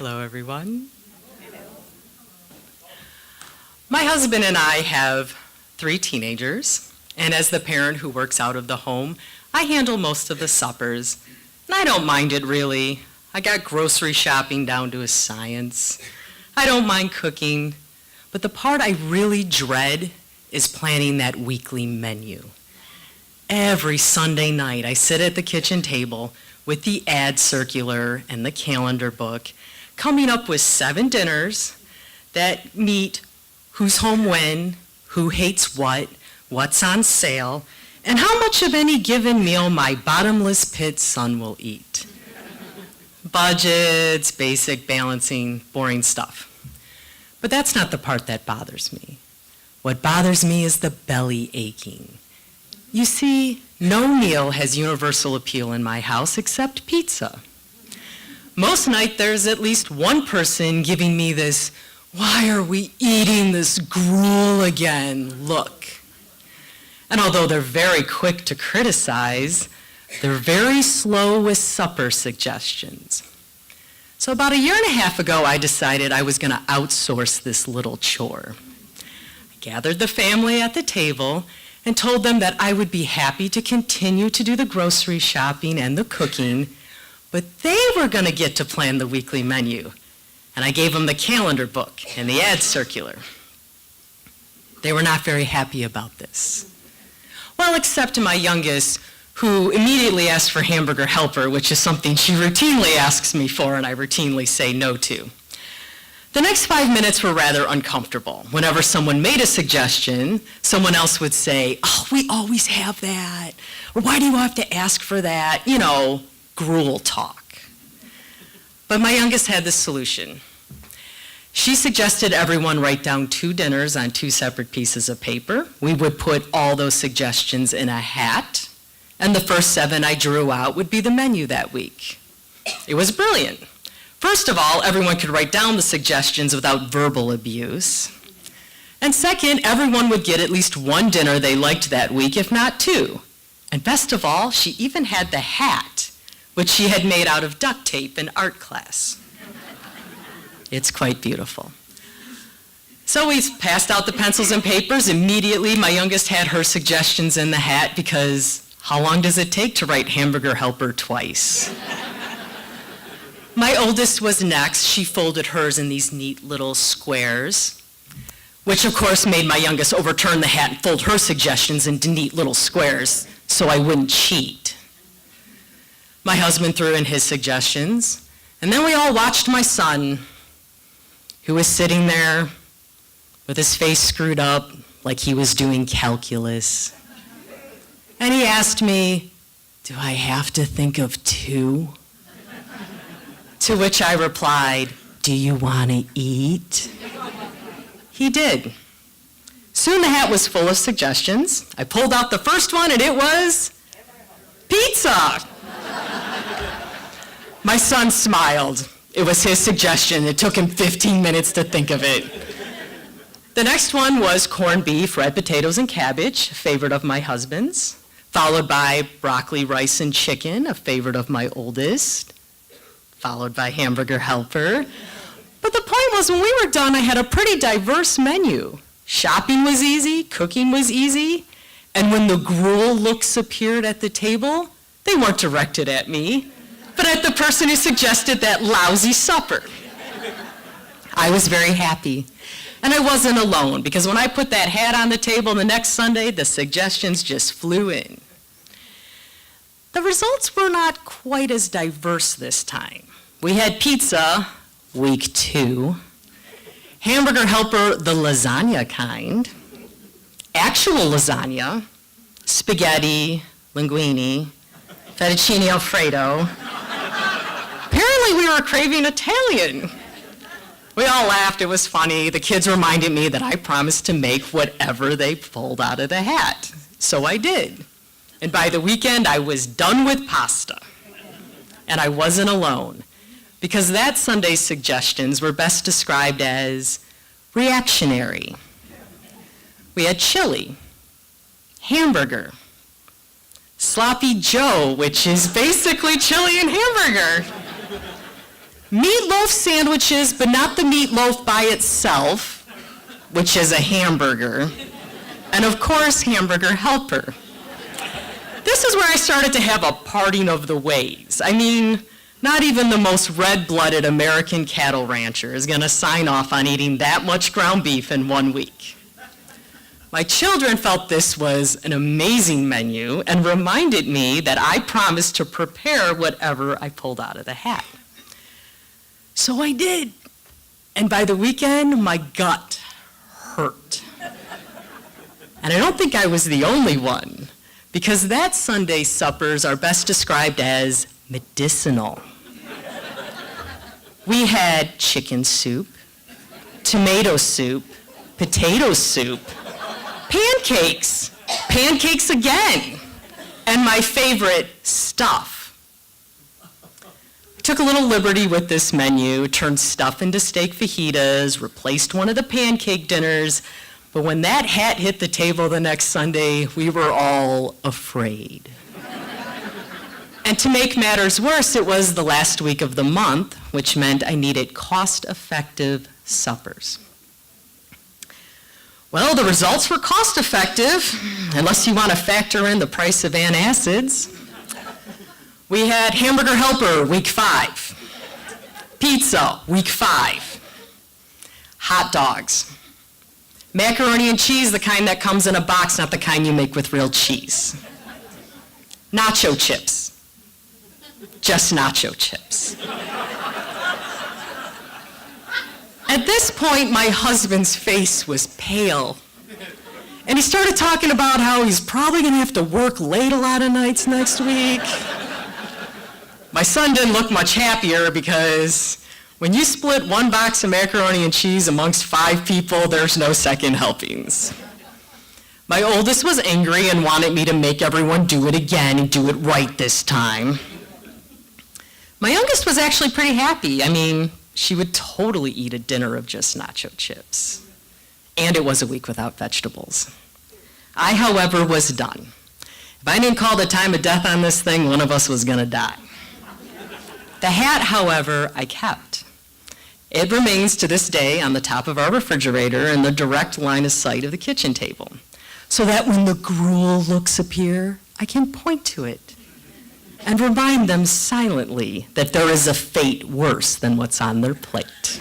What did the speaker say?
Hello, everyone. My husband and I have 3 teenagers, and as the parent who works out of the home, I handle most of the suppers, and I don't mind it really. I got grocery shopping down to a science. I don't mind cooking, but the part I really dread is planning that weekly menu. Every Sunday night, I sit at the kitchen table with the ad circular and the calendar book, coming up with 7 dinners that meet who's home when, who hates what, what's on sale, and how much of any given meal my bottomless pit son will eat. Budgets, basic balancing, boring stuff. But that's not the part that bothers me. What bothers me is the belly aching. You see, no meal has universal appeal in my house except pizza. Most night there's at least one person giving me this, "Why are we eating this gruel again?" look. And although they're very quick to criticize, they're very slow with supper suggestions. So about 1.5 years ago, I decided I was going to outsource this little chore. I gathered the family at the table and told them that I would be happy to continue to do the grocery shopping and the cooking, but they were going to get to plan the weekly menu. And I gave them the calendar book and the ad circular. They were not very happy about this. Well, except my youngest, who immediately asked for hamburger helper, which is something she routinely asks me for and I routinely say no to. The next 5 minutes were rather uncomfortable. Whenever someone made a suggestion, someone else would say, "Oh, we always have that," or "Why do you have to ask for that?" You know, gruel talk. But my youngest had this solution. She suggested everyone write down 2 dinners on 2 separate pieces of paper. We would put all those suggestions in a hat, and the first 7 I drew out would be the menu that week. It was brilliant. First of all, everyone could write down the suggestions without verbal abuse. And second, everyone would get at least 1 dinner they liked that week, if not 2. And best of all, she even had the hat, which she had made out of duct tape in art class. It's quite beautiful. So we passed out the pencils and papers. Immediately, my youngest had her suggestions in the hat because how long does it take to write hamburger helper twice? My oldest was next. She folded hers in these neat little squares, which of course made my youngest overturn the hat and fold her suggestions into neat little squares so I wouldn't cheat. My husband threw in his suggestions, and then we all watched my son, who was sitting there with his face screwed up like he was doing calculus. And he asked me, "Do I have to think of 2? To which I replied, "Do you want to eat?" He did. Soon the hat was full of suggestions. I pulled out the first one and it was pizza. My son smiled. It was his suggestion. It took him 15 minutes to think of it. The next one was corned beef, red potatoes, and cabbage, a favorite of my husband's, followed by broccoli, rice, and chicken, a favorite of my oldest, followed by hamburger helper. But the point was, when we were done, I had a pretty diverse menu. Shopping was easy, cooking was easy, and when the gruel looks appeared at the table, they weren't directed at me, but at the person who suggested that lousy supper. I was very happy. And I wasn't alone, because when I put that hat on the table the next Sunday, the suggestions just flew in. The results were not quite as diverse this time. We had pizza, week 2, hamburger helper, the lasagna kind, actual lasagna, spaghetti, linguine, fettuccine alfredo. Apparently we were craving Italian. We all laughed, it was funny. The kids reminded me that I promised to make whatever they pulled out of the hat. So I did. And by the weekend, I was done with pasta. And I wasn't alone, because that Sunday's suggestions were best described as reactionary. We had chili, hamburger, sloppy Joe, which is basically chili and hamburger, Meatloaf sandwiches, but not the meatloaf by itself, which is a hamburger. And of course, hamburger helper. This is where I started to have a parting of the ways. I mean, not even the most red-blooded American cattle rancher is gonna sign off on eating that much ground beef in 1 week. My children felt this was an amazing menu and reminded me that I promised to prepare whatever I pulled out of the hat. So I did. And by the weekend, my gut hurt. And I don't think I was the only one, because that Sunday's suppers are best described as medicinal. We had chicken soup, tomato soup, potato soup, pancakes again, and my favorite, stuff. Took a little liberty with this menu, turned stuff into steak fajitas, replaced one of the pancake dinners, but when that hat hit the table the next Sunday, we were all afraid. And to make matters worse, it was the last week of the month, which meant I needed cost-effective suppers. Well, the results were cost-effective, unless you want to factor in the price of antacids. We had hamburger helper, week 5. Pizza, week 5. Hot dogs. Macaroni and cheese, the kind that comes in a box, not the kind you make with real cheese. Nacho chips. Just nacho chips. At this point, my husband's face was pale. And he started talking about how he's probably going to have to work late a lot of nights next week. My son didn't look much happier because when you split 1 box of macaroni and cheese amongst 5 people, there's no second helpings. My oldest was angry and wanted me to make everyone do it again and do it right this time. My youngest was actually pretty happy. I mean, she would totally eat a dinner of just nacho chips. And it was a week without vegetables. I, however, was done. If I didn't call the time of death on this thing, one of us was gonna die. The hat, however, I kept. It remains to this day on the top of our refrigerator in the direct line of sight of the kitchen table, so that when the gruel looks appear, I can point to it and remind them silently that there is a fate worse than what's on their plate.